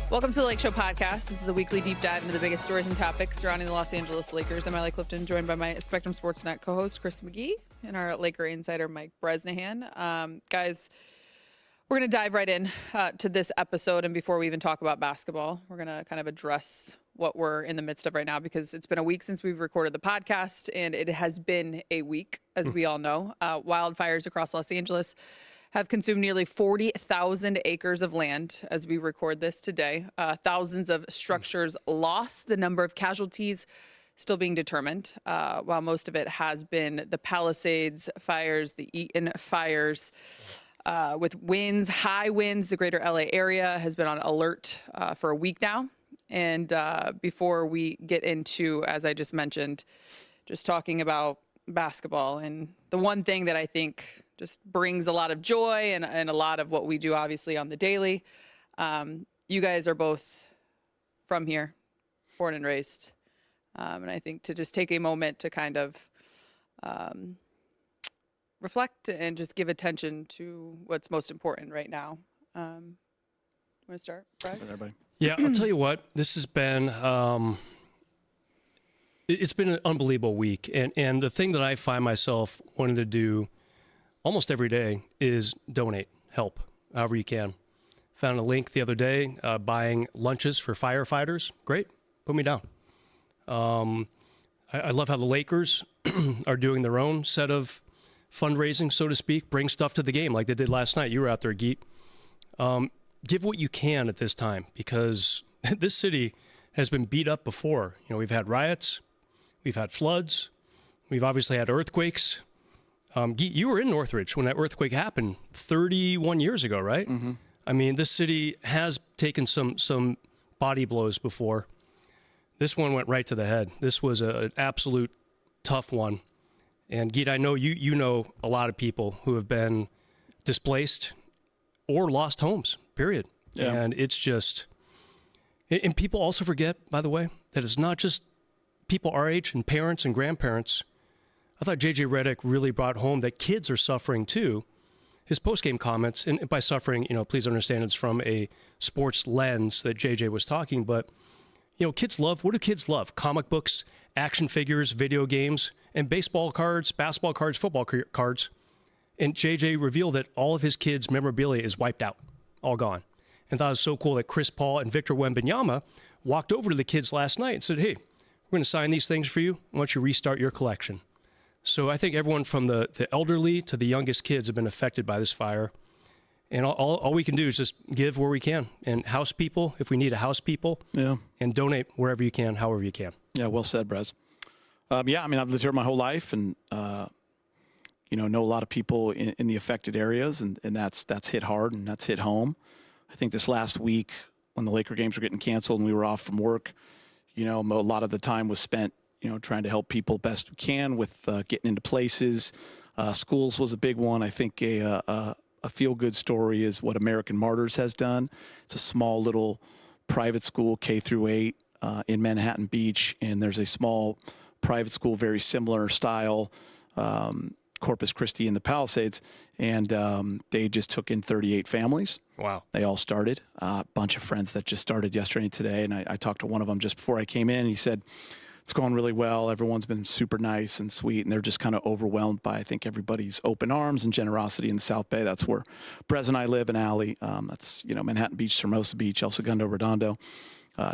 Welcome to the Lakeshow podcast. This is a weekly deep dive into the biggest stories and topics surrounding the Los Angeles Lakers. I'm Allie Clifton, joined by my Spectrum SportsNet co-host, Chris McGee, and our Laker insider, Mike Bresnahan. Guys, we're going to dive right in to this episode. And before we even talk about basketball, we're going to kind of address what we're in the midst of right now, because it's been a week since we've recorded the podcast, and it has been a week, as we all know. Wildfires across Los Angeles have consumed nearly 40,000 acres of land as we record this today. Thousands of structures lost, the number of casualties still being determined, while most of it has been the Palisades fires, the Eaton fires. With winds, high winds, the greater LA area has been on alert for a week now. And before we get into, as I just mentioned, just talking about basketball, and the one thing that I think just brings a lot of joy and a lot of what we do, obviously, on the daily. You guys are both from here, born and raised. And I think to just take a moment to kind of reflect and just give attention to what's most important right now. Want to start, Bryce? Everybody. Yeah, I'll tell you what, this has been, it's been an unbelievable week. And the thing that I find myself wanting to do almost every day is donate, help, however you can. Found a link the other day, buying lunches for firefighters. Great, put me down. I love how the Lakers are doing their own set of fundraising, so to speak, bring stuff to the game like they did last night. You were out there, Geet. Give what you can at this time, because this city has been beat up before. You know, we've had riots, we've had floods, we've obviously had earthquakes. Geet, you were in Northridge when that earthquake happened 31 years ago, right? Mm-hmm. I mean, this city has taken some body blows before. This one went right to the head. This was an absolute tough one. And Geet, I know you know a lot of people who have been displaced or lost homes, period. Yeah. And it's just, and people also forget, by the way, that it's not just people our age and parents and grandparents. I thought JJ Redick really brought home that kids are suffering too. His post-game comments, and by suffering, please understand it's from a sports lens that JJ was talking, but kids love, what do kids love? Comic books, action figures, video games, and baseball cards, basketball cards, football cards. And JJ revealed that all of his kids' memorabilia is wiped out, all gone. And thought it was so cool that Chris Paul and Victor Wembanyama walked over to the kids last night and said, hey, we're going to sign these things for you. Why don't you restart your collection? So I think everyone from the elderly to the youngest kids have been affected by this fire. And all we can do is just give where we can, and house people if we need to house people, and donate wherever you can, however you can. Yeah, well said, Brez. I've lived here my whole life, and know a lot of people in the affected areas, and that's hit hard, and that's hit home. I think this last week when the Laker games were getting canceled and we were off from work, a lot of the time was spent trying to help people best we can with getting into places. Schools was a big one. I think a feel-good story is what American Martyrs has done. It's a small little private school, K through 8, in Manhattan Beach, and there's a small private school, very similar style, Corpus Christi in the Palisades, and they just took in 38 families. Wow. They all started. A bunch of friends that just started yesterday and today, and I talked to one of them just before I came in, and he said, it's going really well. Everyone's been super nice and sweet, and they're just kind of overwhelmed by, I think, everybody's open arms and generosity in the South Bay. That's where Brez and I live, and Allie. That's, Manhattan Beach, Hermosa Beach, El Segundo, Redondo,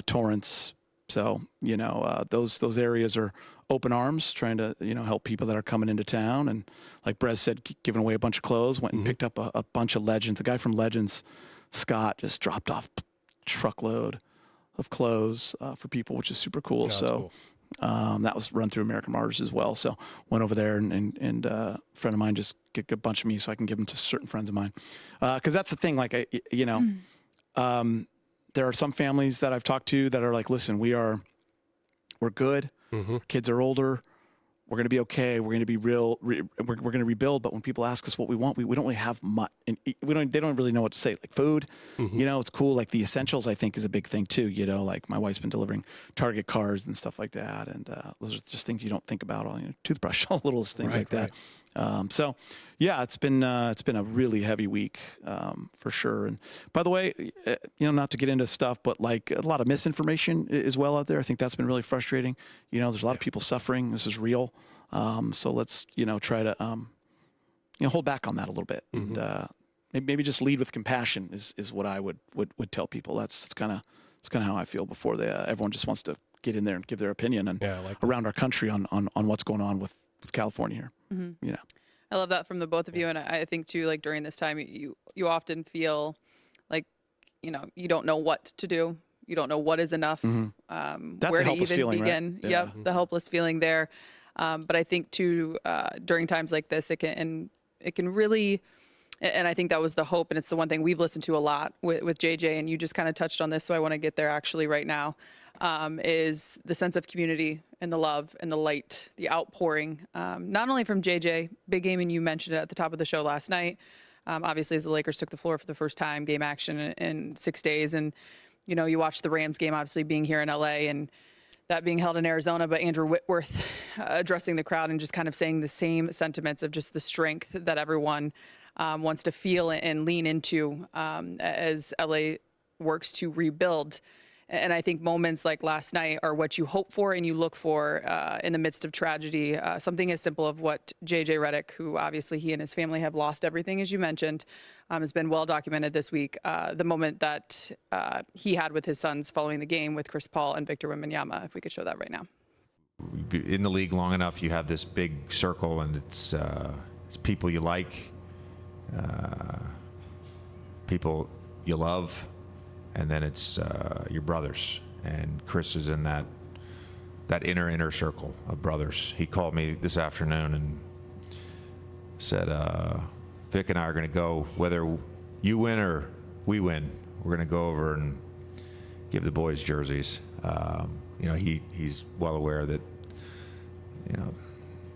Torrance. So, those areas are open arms, trying to, help people that are coming into town. And like Brez said, giving away a bunch of clothes, went and picked up a bunch of Legends. The guy from Legends, Scott, just dropped off a truckload of clothes for people, which is super cool. Yeah, so cool. That was run through American Martyrs as well. So went over there, and a friend of mine just get a bunch of me so I can give them to certain friends of mine. Because that's the thing, like, there are some families that I've talked to that are like, listen, we're good. Mm-hmm. Kids are older. We're going to be okay. We're going to be real. We're going to rebuild. But when people ask us what we want, we don't really have much. And they don't really know what to say. Like food, it's cool. Like the essentials, I think, is a big thing too. Like my wife's been delivering Target cards and stuff like that. And those are just things you don't think about. Toothbrush, all little things like that. So, yeah, it's been a really heavy week for sure. And by the way, not to get into stuff, but like a lot of misinformation as well out there. I think that's been really frustrating. There's a lot of people suffering. This is real. So let's try to hold back on that a little bit, and maybe just lead with compassion is what I would tell people. That's kind of how I feel before everyone just wants to get in there and give their opinion and around our country on what's going on with California here. I love that from the both of you, and I think too, like during this time, you often feel like you don't know what to do, you don't know what is enough, That's where a to helpless even feeling, begin. Right? Yep, the helpless feeling there. But I think too, during times like this, it can really. And I think that was the hope, and it's the one thing we've listened to a lot with JJ, and you just kind of touched on this, so I want to get there actually right now, is the sense of community and the love and the light, the outpouring, not only from JJ, big game, and you mentioned it at the top of the show last night, obviously as the Lakers took the floor for the first time, game action in 6 days, and you watched the Rams game, obviously being here in LA, and that being held in Arizona, but Andrew Whitworth addressing the crowd and just kind of saying the same sentiments of just the strength that everyone wants to feel and lean into as LA works to rebuild. And I think moments like last night are what you hope for and you look for in the midst of tragedy. Something as simple of what JJ Redick, who obviously he and his family have lost everything, as you mentioned, has been well documented this week. The moment that he had with his sons following the game with Chris Paul and Victor Wembanyama. If we could show that right now. In the league long enough, you have this big circle, and it's people you like, people you love, and then it's your brothers. And Chris is in that inner circle of brothers. He called me this afternoon and said, Vic and I are going to go, whether you win or we win, we're going to go over and give the boys jerseys. He's well aware that,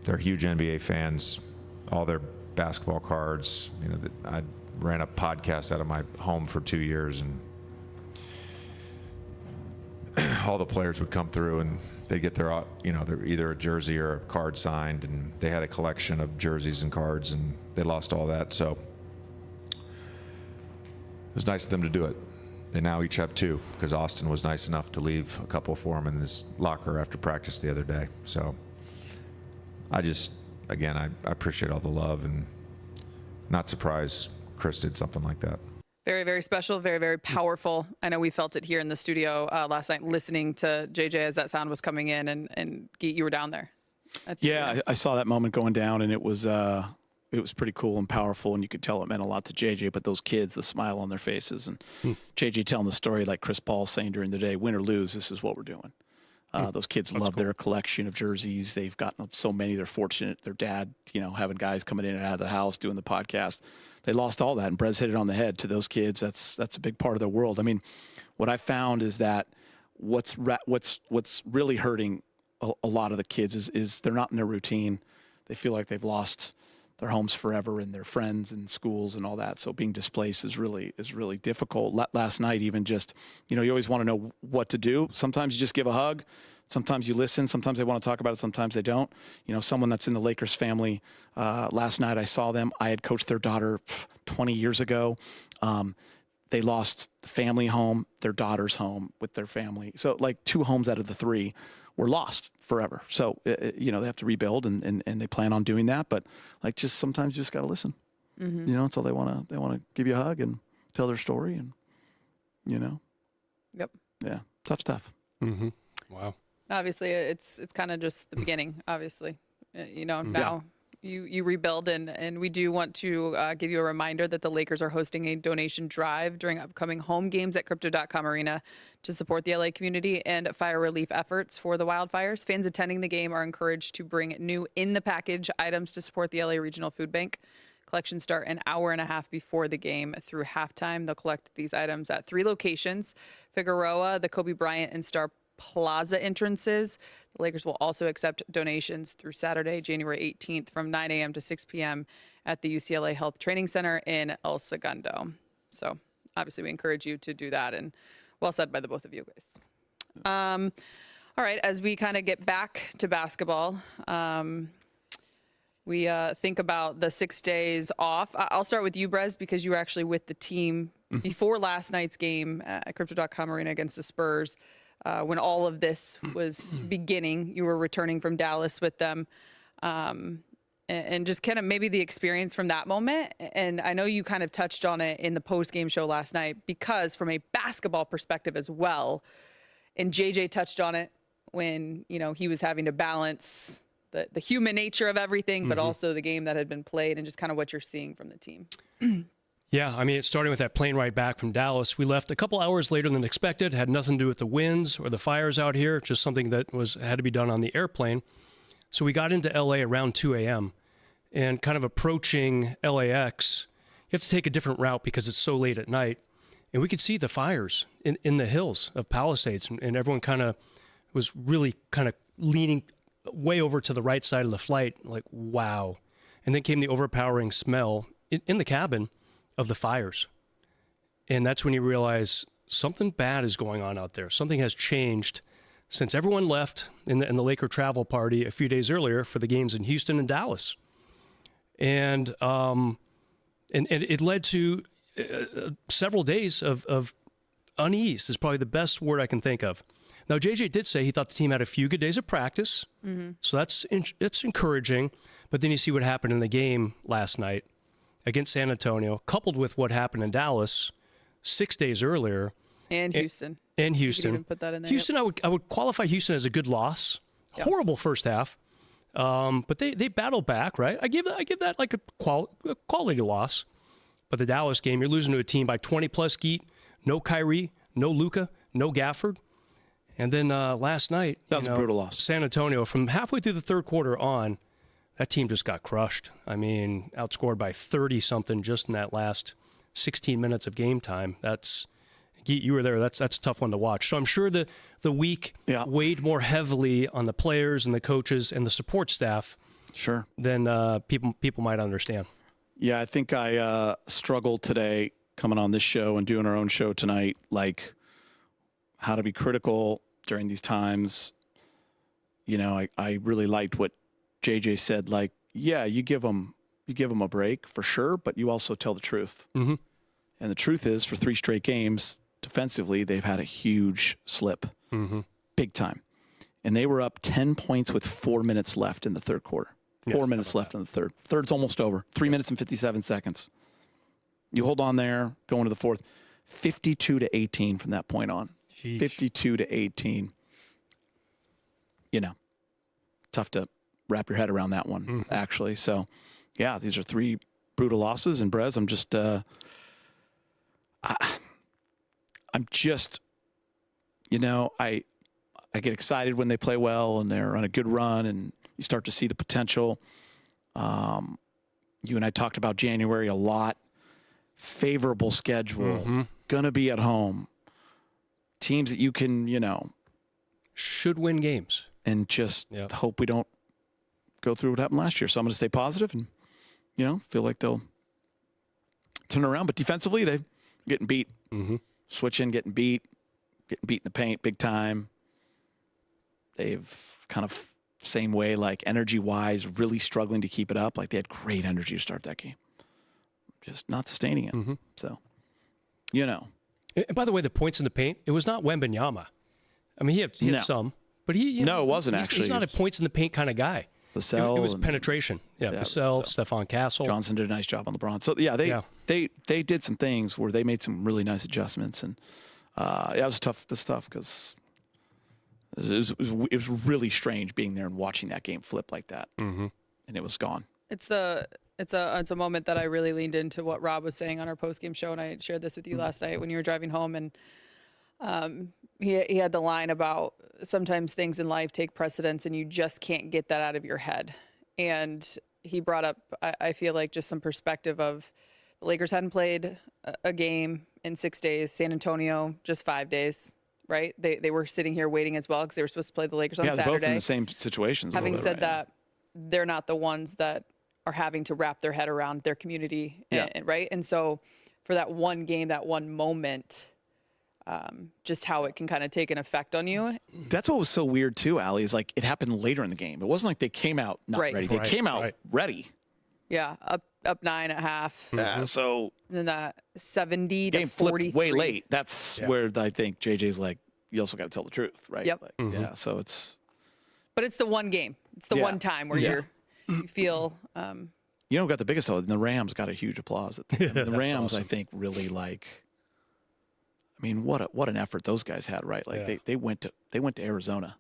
they're huge NBA fans, all their basketball cards. I ran a podcast out of my home for 2 years, and all the players would come through and they'd get their either a jersey or a card signed, and they had a collection of jerseys and cards, and they lost all that. So it was nice of them to do it. They now each have 2, because Austin was nice enough to leave a couple for him in his locker after practice the other day. So I appreciate all the love, and not surprised Chris did something like that. Very, very special, very, very powerful. I know we felt it here in the studio last night listening to JJ as that sound was coming in, and Geet, you were down there. Yeah, I saw that moment going down, and it was pretty cool and powerful, and you could tell it meant a lot to JJ, but those kids, the smile on their faces, and JJ telling the story like Chris Paul saying during the day, win or lose, this is what we're doing. Those kids love their collection of jerseys. They've gotten so many. They're fortunate. Their dad, having guys coming in and out of the house doing the podcast. They lost all that, and Brez hit it on the head. To those kids, that's a big part of their world. I mean, what I found is that what's really hurting a lot of the kids is they're not in their routine. They feel like they've lost their homes forever and their friends and schools and all that. So being displaced is really difficult. Last night, even just, you always want to know what to do. Sometimes you just give a hug. Sometimes you listen. Sometimes they want to talk about it. Sometimes they don't. Someone that's in the Lakers family, last night I saw them. I had coached their daughter 20 years ago. They lost the family home, their daughter's home with their family. So like 2 homes out of the 3 were lost forever. So, they have to rebuild, and they plan on doing that. But like, just sometimes you just got to listen, until they want to give you a hug and tell their story, and, Yep. Yeah. Tough stuff. Mm-hmm. Wow. Obviously it's kind of just the beginning, obviously, now you rebuild, and we do want to give you a reminder that the Lakers are hosting a donation drive during upcoming home games at Crypto.com Arena to support the LA community and fire relief efforts for the wildfires. Fans attending the game are encouraged to bring new in-the-package items to support the LA Regional Food Bank. Collections start an hour and a half before the game through halftime. They'll collect these items at 3 locations: Figueroa, the Kobe Bryant, and Star Plaza entrances. The Lakers will also accept donations through Saturday, January 18th from 9 a.m. to 6 p.m. at the UCLA Health Training Center in El Segundo. So obviously we encourage you to do that, and well said by the both of you guys. All right, as we kind of get back to basketball, we think about the 6 days off. I'll start with you, Brez, because you were actually with the team before last night's game at Crypto.com Arena against the Spurs. When all of this was beginning, you were returning from Dallas with them. And just kind of maybe the experience from that moment. And I know you kind of touched on it in the post-game show last night, because from a basketball perspective as well, and JJ touched on it when, he was having to balance the human nature of everything, but also the game that had been played, and just kind of what you're seeing from the team. Yeah, I mean, starting with that plane ride back from Dallas, we left a couple hours later than expected. Had nothing to do with the winds or the fires out here, just something that had to be done on the airplane. So we got into LA around 2 a.m. and kind of approaching LAX, you have to take a different route because it's so late at night. And we could see the fires in the hills of Palisades, and everyone kind of was really kind of leaning way over to the right side of the flight, like, wow. And then came the overpowering smell in the cabin of the fires. And that's when you realize something bad is going on out there. Something has changed since everyone left in the Laker travel party a few days earlier for the games in Houston and Dallas. And it led to several days of unease is probably the best word I can think of. Now, JJ did say he thought the team had a few good days of practice, so that's encouraging. But then you see what happened in the game last night against San Antonio, coupled with what happened in Dallas 6 days earlier. And Houston. And You Houston. could even put that in there. Houston, I would qualify Houston as a good loss. Yep. Horrible first half. But they battled back, right? I give that like a quality loss. But the Dallas game, you're losing to a team by 20-plus Geet, no Kyrie, no Luka, no Gafford. And then last night, that was a brutal loss. San Antonio, from halfway through the third quarter on, that team just got crushed. I mean, outscored by 30-something just in that last 16 minutes of game time. Geet, you were there. That's a tough one to watch. So I'm sure the week weighed more heavily on the players and the coaches and the support staff than people might understand. Yeah, I think I struggled today coming on this show and doing our own show tonight, like how to be critical during these times. I really liked what JJ said. Like, yeah, you give them a break for sure, but you also tell the truth. Mm-hmm. And the truth is, for 3 straight games, defensively, they've had a huge slip, big time. And they were up 10 points with 4 minutes left in the third quarter. 4 minutes left in the third. Third's almost over. 3 minutes and 57 seconds. You hold on there, go into the fourth. 52-18 from that point on. Sheesh. 52-18. Tough to wrap your head around that one, actually. So, yeah, these are 3 brutal losses. And, Brez, I'm just I get excited when they play well and they're on a good run and you start to see the potential. You and I talked about January a lot. Favorable schedule. Gonna be at home. Teams that you can, should win games. And just hope we don't go through what happened last year. So I'm going to stay positive and, feel like they'll turn around. But defensively, they're getting beat. Switching, getting beat in the paint big time. They've kind of same way, like energy-wise, really struggling to keep it up. Like they had great energy to start that game. Just not sustaining it. So, And by the way, the points in the paint, it was not Wembanyama. I mean, he had some, but it wasn't actually. He's not a points in the paint kind of guy. Vassell. It was penetration. Vassell, Stephon Castle. Johnson did a nice job on LeBron. So, they did some things where they made some really nice adjustments. And it was tough because it was really strange being there and watching that game flip like that. And it was gone. It's a moment that I really leaned into what Rob was saying on our post-game show, and I shared this with you last night when you were driving home. And he had the line about sometimes things in life take precedence and you just can't get that out of your head. And he brought up, I feel like, just some perspective of the Lakers hadn't played a game in 6 days. San Antonio, just 5 days, right? They were sitting here waiting as well because they were supposed to play the Lakers on Saturday. Yeah, they're both in the same situations. Having said that, they're not the ones that are having to wrap their head around their community, right? And so for that one game, that one moment, just how it can kind of take an effect on you. That's what was so weird too, Allie, is like it happened later in the game. It wasn't like they came out not Right. ready. They Right, came out right. ready. Yeah, up 9 at half. Yeah, so And then that 70 to game 43. flipped way late. That's where I think JJ's like, you also got to tell the truth, right? Yep. Like, Yeah, so it's. But it's the one game. It's the one time where you feel. You know who got the biggest though? The Rams got a huge applause. The Rams, awesome. I think, really like. I mean, what an effort those guys had, right? Like they went to Arizona.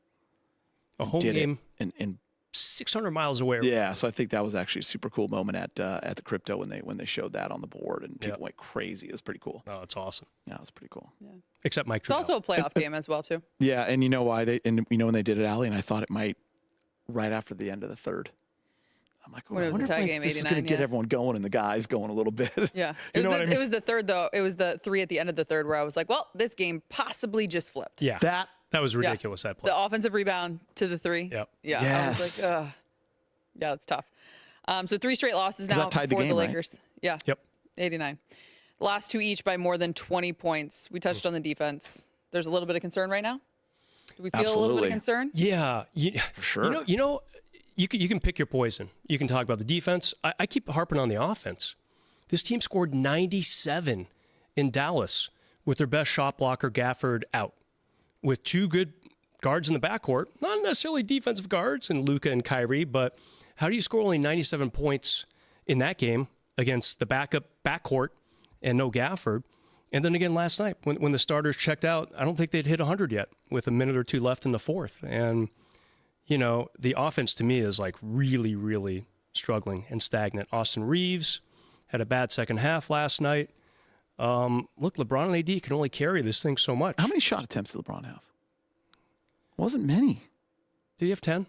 A home did game it and 600 miles away. yeah, so I think that was actually a super cool moment at the crypto when they showed that on the board and people went crazy. It was pretty cool. Oh, it's awesome. Yeah, it was pretty cool. Except Mike It's Trudell. also a playoff game as well, too. Yeah, and you know why when they did it, Allie, and I thought it might right after the end of the third. I'm like, When it I was a wonder if tie like, game, this is going to 89, get yeah. everyone going and the guys going a little bit. Yeah. You know what I mean? It was the third, though. It was the 3 at the end of the third where I was like, well, this game possibly just flipped. Yeah. That was ridiculous, that play. The offensive rebound to the 3. Yep. Yeah. I Yes. was like, ugh. Yeah, it's tough. So 3 straight losses 'Cause now that tied the for game, the right? Lakers. Yeah. Yep. 89. The last 2 each by more than 20 points. We touched on the defense. There's a little bit of concern right now. Do we feel a little bit Absolutely. of concern? Yeah. for sure. You can pick your poison. You can talk about the defense. I keep harping on the offense. This team scored 97 in Dallas with their best shot blocker, Gafford, out. With 2 good guards in the backcourt, not necessarily defensive guards in Luka and Kyrie, but how do you score only 97 points in that game against the backup backcourt and no Gafford? And then again last night when the starters checked out, I don't think they'd hit 100 yet with a minute or 2 left in the fourth. And, the offense to me is like really, really struggling and stagnant. Austin Reeves had a bad second half last night. Look, LeBron and AD can only carry this thing so much. How many shot attempts did LeBron have? Wasn't many. Did he have 10?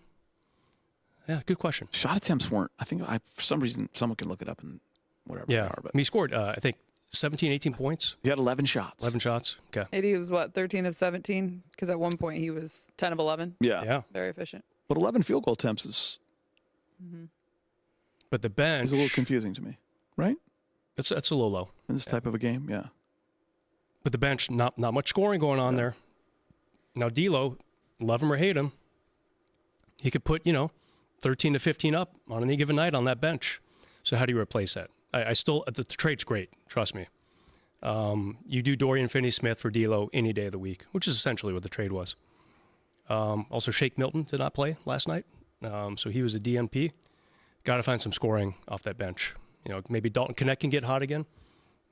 Yeah, good question. Shot attempts weren't. I think for some reason someone can look it up and whatever they Yeah. are. But He scored, I think, 17, 18 points, he had 11 shots. 11 shots. Okay. AD was what, 13 of 17? Because at one point he was 10 of 11. Yeah. Yeah. Very efficient. But 11 field goal attempts is But the bench, a little confusing to me, right? that's a little low. In this type of a game, yeah. But the bench, not much scoring going on there. Now, D'Lo, love him or hate him, he could put, 13 to 15 up on any given night on that bench. So how do you replace that? I still, the trade's great, trust me. You do Dorian Finney-Smith for D'Lo any day of the week, which is essentially what the trade was. Also, Shake Milton did not play last night, so he was a DNP. Got to find some scoring off that bench. Maybe Dalton Knecht can get hot again.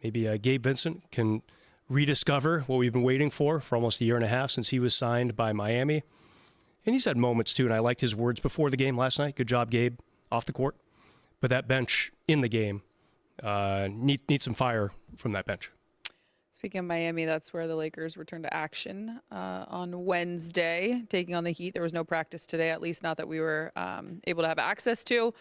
Maybe Gabe Vincent can rediscover what we've been waiting for almost a year and a half since he was signed by Miami. And he's had moments, too, and I liked his words before the game last night. Good job, Gabe, off the court. But that bench in the game, need some fire from that bench. Speaking of Miami, that's where the Lakers return to action on Wednesday, taking on the Heat. There was no practice today, at least not that we were able to have access to.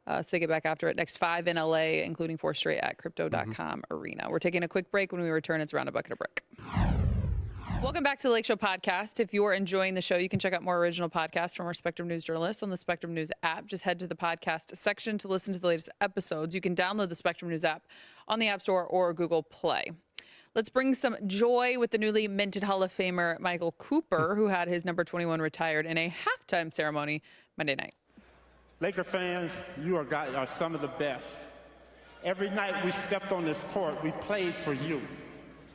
So they get back after it. Next 5 in LA, including 4 straight at Crypto.com Arena. We're taking a quick break. When we return, it's Round a Bucket of Brick. Welcome back to the Lakeshow podcast. If you're enjoying the show, you can check out more original podcasts from our Spectrum News journalists on the Spectrum News app. Just head to the podcast section to listen to the latest episodes. You can download the Spectrum News app on the App Store or Google Play. Let's bring some joy with the newly minted Hall of Famer Michael Cooper, who had his number 21 retired in a halftime ceremony Monday night. Laker fans, you are some of the best. Every night we stepped on this court, we played for you.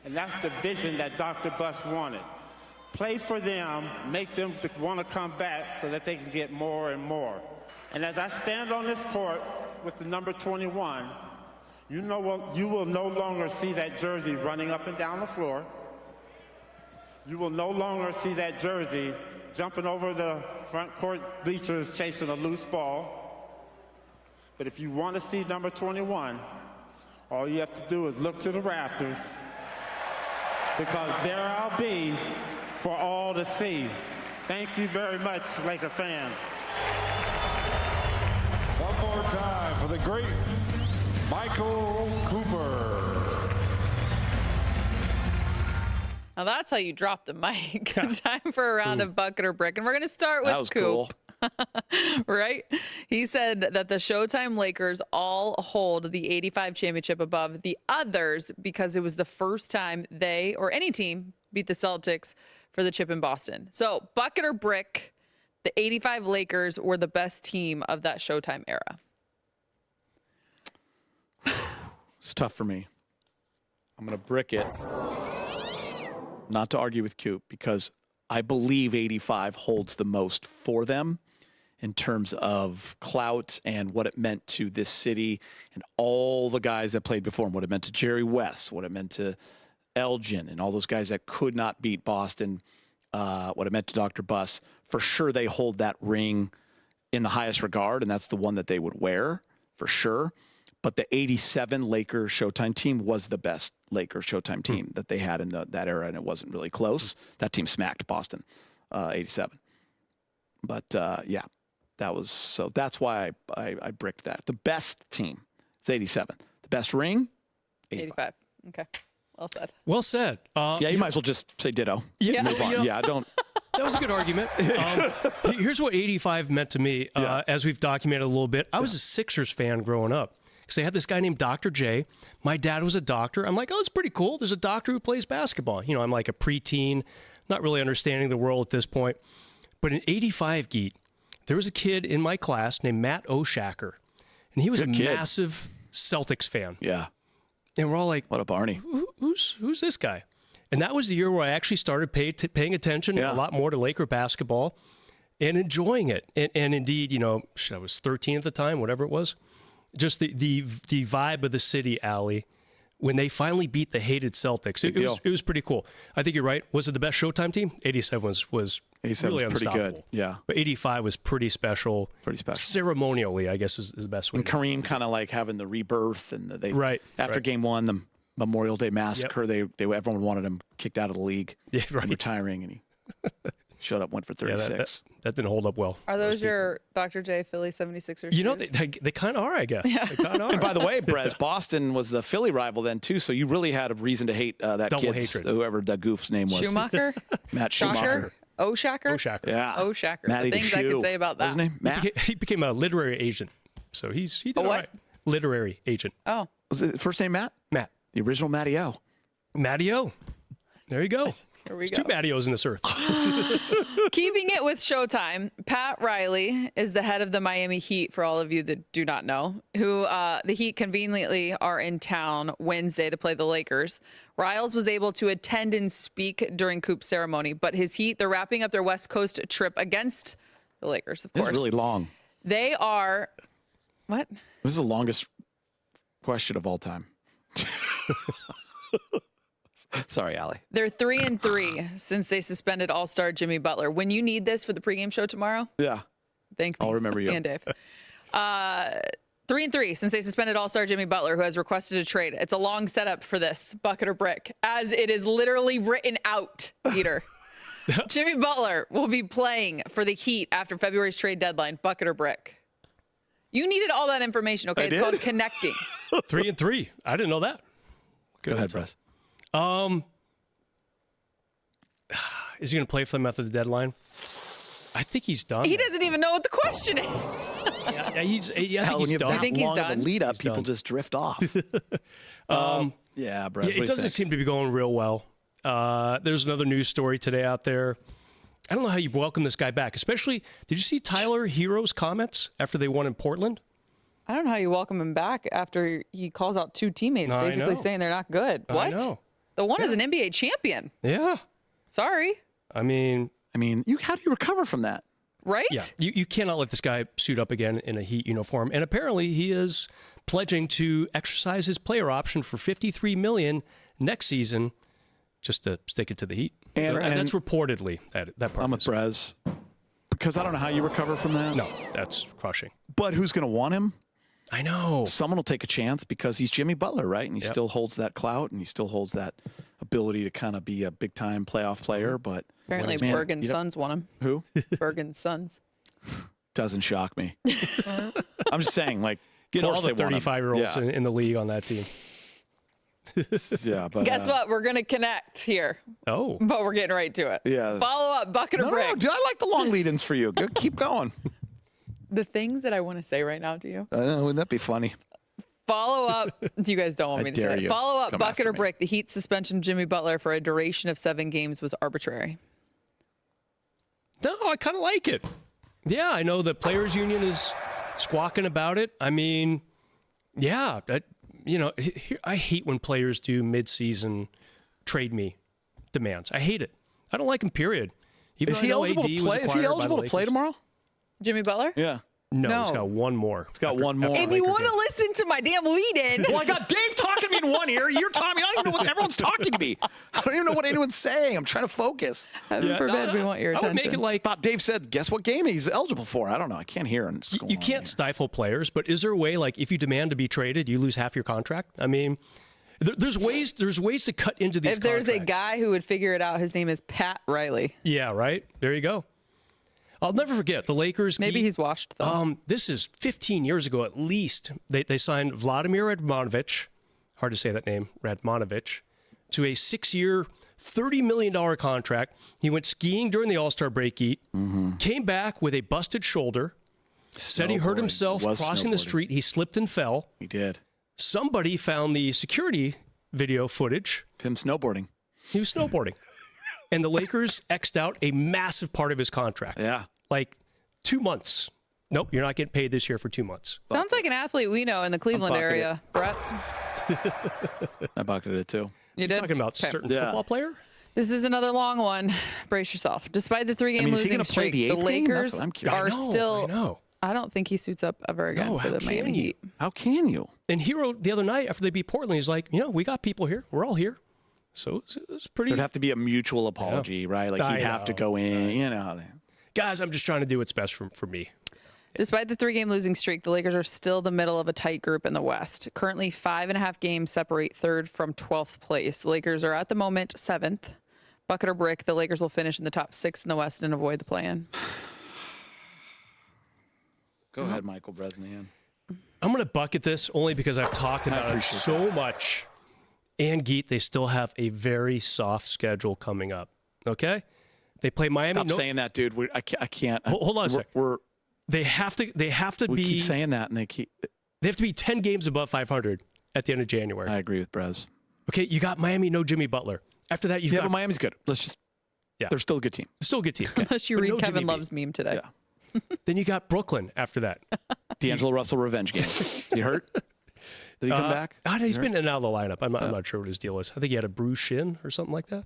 And that's the vision that Dr. Buss wanted. Play for them, make them want to come back so that they can get more and more. And as I stand on this court with the number 21, you will no longer see that jersey running up and down the floor. You will no longer see that jersey jumping over the front court bleachers chasing a loose ball. But if you want to see number 21, all you have to do is look to the rafters, because there I'll be for all to see. Thank you very much, Laker fans. One more time for the great Michael Cooper. Now that's how you drop the mic. Time for a round of Bucket or Brick. And we're going to start with That was Coop. cool. Right? He said that the Showtime Lakers all hold the 85 championship above the others because it was the first time they, or any team, beat the Celtics for the chip in Boston. So, bucket or brick, the 85 Lakers were the best team of that Showtime era. It's tough for me. I'm going to brick it. Not to argue with Coop, because I believe 85 holds the most for them in terms of clout and what it meant to this city and all the guys that played before him, what it meant to Jerry West, what it meant to Elgin and all those guys that could not beat Boston, what it meant to Dr. Buss. For sure, they hold that ring in the highest regard, and that's the one that they would wear, for sure. But the 87 Lakers Showtime team was the best Lakers Showtime team that they had in that era, and it wasn't really close. That team smacked Boston, 87. But, yeah, that's why I bricked that. The best team is 87. The best ring, 85. Okay. Well said. Well said. Yeah, you might as well just say ditto. Yeah. Move on. Yeah, don't. That was a good argument. Here's what 85 meant to me, as we've documented a little bit. I was a Sixers fan growing up because they had this guy named Dr. J. My dad was a doctor. I'm like, oh, it's pretty cool. There's a doctor who plays basketball. You know, I'm like a preteen, not really understanding the world at this point. But in 85, Geet, there was a kid in my class named Matt O'Shacker, and he was a massive Celtics fan. Yeah. And we're all like, what up, Arnie? Who's this guy? And that was the year where I actually started paying attention a lot more to Laker basketball and enjoying it. And indeed, you know, I was 13 at the time, whatever it was. Just the vibe of the city, Allie, when they finally beat the hated Celtics. It was pretty cool. I think you're right. Was it the best Showtime team? 87 was 87 really was pretty unstoppable. good. Yeah. But 85 was pretty special. Pretty special. Ceremonially, I guess is the best way. And Kareem kind of like having the rebirth, and after Game 1, the Memorial Day Massacre, everyone wanted him kicked out of the league, and retiring, and he showed up, went for 36. That didn't hold up well. Are those your Dr. J Philly 76ers? You know, they kind of are, I guess. Yeah. They kind of are. And by the way, Brez, Boston was the Philly rival then, too, so you really had a reason to hate that kid, whoever that goof's name was. Schumacher? Matt Schumacher. O'Shacker? Yeah. O'Shacker. Matty the things I could say about that. What was his name? Matt? He became a literary agent, so he did all right. Literary agent. Oh. Was it first name Matt? Matt. The original Matty O. Matty O. There you go. Here we go. 2 Matty O's in this earth. Keeping it with Showtime, Pat Riley is the head of the Miami Heat, for all of you that do not know, who the Heat conveniently are in town Wednesday to play the Lakers. Riles was able to attend and speak during Coop's ceremony, but his Heat, they're wrapping up their West Coast trip against the Lakers, of course. This is really long. They are... What? This is the longest question of all time. Sorry, Allie. They're 3-3 since they suspended All-Star Jimmy Butler. When you need this for the pregame show tomorrow, thank me. I'll remember you. And Dave. 3-3 since they suspended All-Star Jimmy Butler, who has requested a trade. It's a long setup for this, bucket or brick, as it is literally written out, Peter. Jimmy Butler will be playing for the Heat after February's trade deadline, bucket or brick. You needed all that information, okay? It's called connecting. 3-3. I didn't know that. Go ahead, Brez. Is he going to play for them after the deadline? I think he's done. He doesn't even know what the question is. I think he's done. You think he's done? The lead up, people just drift off. Yeah, Brez. It doesn't seem to be going real well. There's another news story today out there. I don't know how you welcome this guy back, especially, did you see Tyler Hero's comments after they won in Portland? I don't know how you welcome him back after he calls out 2 teammates, basically saying they're not good. What? I know. The one is an NBA champion. Yeah. Sorry. I mean, how do you recover from that? Right? Yeah. You cannot let this guy suit up again in a Heat uniform. And apparently he is pledging to exercise his player option for $53 million next season just to stick it to the Heat. And that's reportedly that part. I'm with Brez, because I don't know how you recover from that. No, that's crushing. But who's going to want him? I know. Someone will take a chance because he's Jimmy Butler, right? And he still holds that clout, and he still holds that ability to kind of be a big-time playoff player. But apparently Bergen's sons want him. Who? Bergen's sons. Doesn't shock me. I'm just saying, like, get all the 35-year-olds in the league on that team. Yeah, but guess what? We're going to connect here. Oh. But we're getting right to it. Yeah. Follow up, bucket or brick. No, dude, I like the long lead-ins for you. Keep going. The things that I want to say right now to you. I know, wouldn't that be funny? Follow up. You guys don't want me to say it. Follow up, bucket or brick. The Heat suspension of Jimmy Butler for a duration of 7 games was arbitrary. No, I kind of like it. Yeah, I know the players' union is squawking about it. I mean, yeah, I hate when players do mid-season trade me demands. I hate it. I don't like them, period. Is he eligible to play? Is he eligible to play tomorrow? Jimmy Butler? Yeah. No, he's got one more. He's got one more. If you want to listen to my damn lead-in. Well, I got Dave talking to me in one ear. You're talking. I don't even know what everyone's talking to me. I don't even know what anyone's saying. I'm trying to focus. Heaven forbid we want your attention. I would make it like... I thought Dave said, guess what game he's eligible for? I don't know. I can't hear. You can't stifle players, but is there a way, like, if you demand to be traded, you lose half your contract? I mean, there's ways to cut into these contracts. If there's a guy who would figure it out, his name is Pat Riley. Yeah, right? There you go. I'll never forget the Lakers. Maybe he's washed, though. This is 15 years ago at least. They signed Vladimir Radmanovich, hard to say that name, Radmanovich, to a 6-year, $30 million contract. He went skiing during the All-Star break, came back with a busted shoulder, said he hurt himself crossing the street. He slipped and fell. He did. Somebody found the security video footage. Him snowboarding. He was snowboarding. And the Lakers X'd out a massive part of his contract. Yeah. Like 2 months. Nope, you're not getting paid this year for 2 months. Sounds like an athlete we know in the Cleveland area. Brett? I bucketed it too. You did? Talking about certain football player? This is another long one. Brace yourself. Despite the 3-game losing streak, the Lakers are still... I don't think he suits up ever again for the Miami Heat. How can you? And Hero, the other night, after they beat Portland, he's like, we got people here. We're all here. So it's pretty... There'd have to be a mutual apology, right? Like he'd have to go in, Guys, I'm just trying to do what's best for me. Despite the 3-game losing streak, the Lakers are still the middle of a tight group in the West. Currently, 5.5 games separate third from 12th place. The Lakers are at the moment 7th. Bucket or brick, the Lakers will finish in the top 6 in the West and avoid the play-in. Go ahead, Michael Bresnahan. I'm going to bucket this only because I've talked about it so much. And Geet, they still have a very soft schedule coming up. Okay? They play Miami. Stop saying that, dude. I can't. Hold on a sec. They have to we be. Keep saying that, and they have to be 10 games above 500 at the end of January. I agree with Brez. Okay, you got Miami, no Jimmy Butler. After that, but Miami's good. They're still a good team. Still a good team. Unless you read Kevin Love's meme today. Yeah. Then you got Brooklyn after that. D'Angelo Russell revenge game. Is he hurt? Did he come back? He's been in and out of the lineup. I'm not sure what his deal is. I think he had a bruised shin or something like that.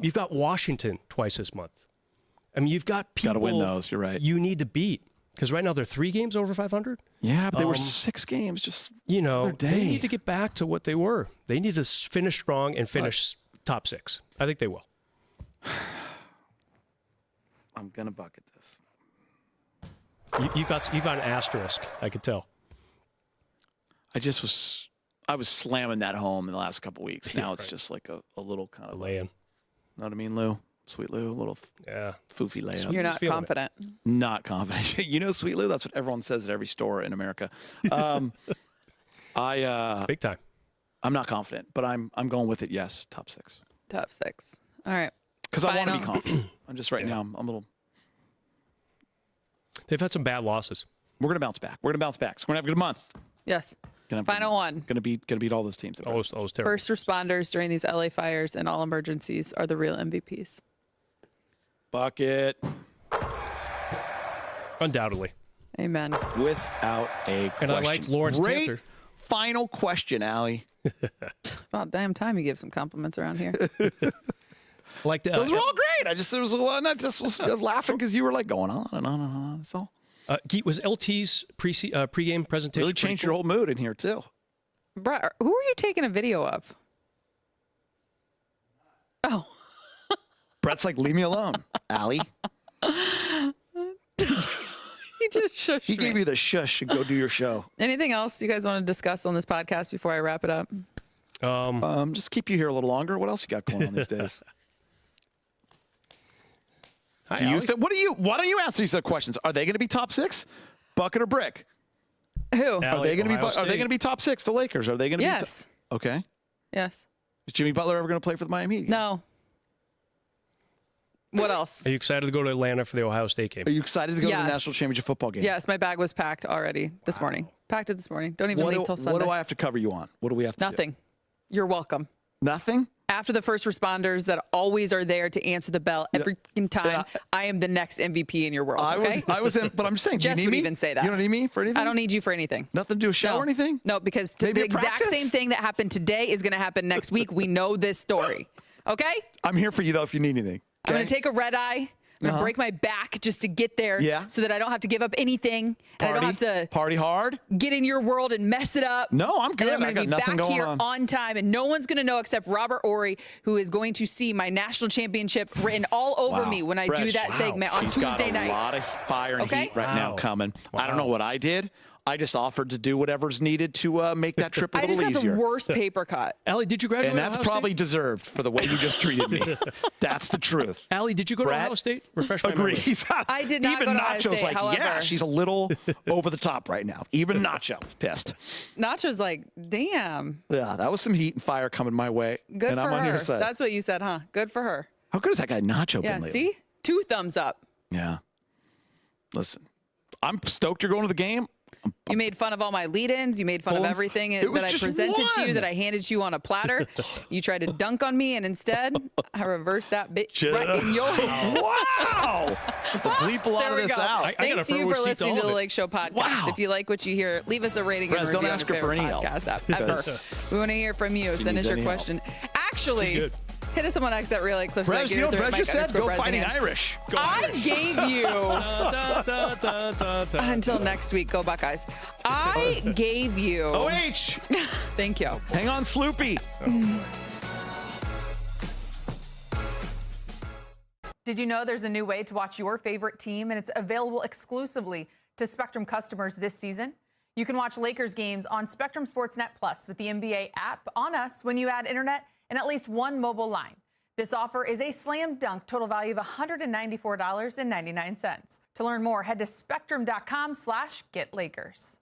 You've got Washington twice this month. I mean, you've got people. Got to win those. You're right. You need to beat because right now they're 3 games over 500. Yeah, but they were 6 games just. They need to get back to what they were. They need to finish strong and finish top 6. I think they will. I'm gonna bucket this. You've got an asterisk. I could tell. I was slamming that home in the last couple weeks. Now it's just like a little kind of laying. Know what I mean, Lou? Sweet Lou, a little foofy layup. You're not confident. Not confident. You know Sweet Lou? That's what everyone says at every store in America. Big time. I'm not confident, but I'm going with it. Yes, top 6. Top 6. All right. Because I want to be confident. I'm just now. I'm a little. They've had some bad losses. We're gonna bounce back. So we're gonna have a good month. Yes. Final one. Gonna beat all those teams. Always terrible. First responders during these LA fires and all emergencies are the real MVPs. Bucket. Undoubtedly. Amen. Without a question. And I like Lawrence Taylor. Final question, Allie. About damn time you give some compliments around here. Those were all great. I just was laughing because you were like going on and on and on. So. Was LT's pregame presentation really changed your whole mood in here too? Brett, who are you taking a video of? Oh. Brett's like, leave me alone, Allie. He just shushed He gave you the shush and go do your show. Anything else you guys want to discuss on this podcast before I wrap it up? Just keep you here a little longer. What else you got going on these days? Why don't you answer these questions? Are they going to be top 6? Bucket or brick? Who? Are they going to be top 6? The Lakers? Are they going to be? Yes. Okay. Yes. Is Jimmy Butler ever going to play for the Miami Heat? No. What else? Are you excited to go to Atlanta for the Ohio State game? Are you excited to go to the Yes. national championship football game? Yes, my bag was packed already this morning. Packed it this morning. Don't even leave till Sunday. What do I have to cover you on? What do we have to Nothing. You're welcome. do? Nothing? After the first responders that always are there to answer the bell every time, I am the next MVP in your world. Okay? I was in, but I'm saying, do you Jess need would me? even say that. You don't need me for anything? I don't need you for anything. Nothing to do with show No. or anything? No, because Maybe the a exact practice? same thing that happened today is going to happen next week. We know this story. Okay? I'm here for you, though, if you need anything. I'm going okay? to take a red eye. I'm going to break my back just to get there so that I don't have to give up anything. And I don't have to Party hard? get in your world and mess it up. No, I'm good. And then I'm I going got to be nothing back going here on. time, and no one's going to know except Robert Ory, who is going to see my national championship written all over me when I do that segment on She's Tuesday got night. a lot of fire and Okay? heat right now coming. I don't know what I did. I just offered to do whatever's needed to make that trip a I little just got easier. the worst paper cut. Allie, did you graduate? And that's Ohio probably State? deserved for the way you just treated me. That's the truth. Allie, did you go to Brad? Ohio State? Refresh my memory. Agrees. I did not Even go to Ohio Nacho's State, like, yeah, however. she's a little over the top right now. Even Nacho pissed. Nacho's like, damn, Yeah, that was some heat and fire coming my way. good and for I'm on her. your side. That's what you said, huh? Good for her. How good has that guy Nacho Yeah, been lately? see? 2 thumbs up. Yeah. Listen, I'm stoked you're going to the game. You made fun of all my lead-ins. You made fun of Well, everything it was that I just presented to you, one. that I handed to you on a platter. You tried to dunk on me, and instead, I reversed that bit right in your Wow! Have to bleep a lot There of we this go. out. I got Thanks a to you front for row seat to listening all to the of it. Lake Show podcast. Wow. If you like what you hear, leave us a rating Brez, and don't review ask on her your for favorite any help, podcast app ever. because We want to hear from you. Send us needs your any help. question. Actually, Good. hit us on X at Relay Clips. Brez, you know what Brez just said? Go fighting Irish. Go I Irish. gave you until next week. Go Buckeyes. I gave you. OH! Thank you. Hang on, Sloopy. Did you know there's a new way to watch your favorite team, and it's available exclusively to Spectrum customers this season? You can watch Lakers games on Spectrum SportsNet Plus with the NBA app on us when you add internet and at least one mobile line. This offer is a slam dunk total value of $194.99. To learn more, head to spectrum.com/getlakers.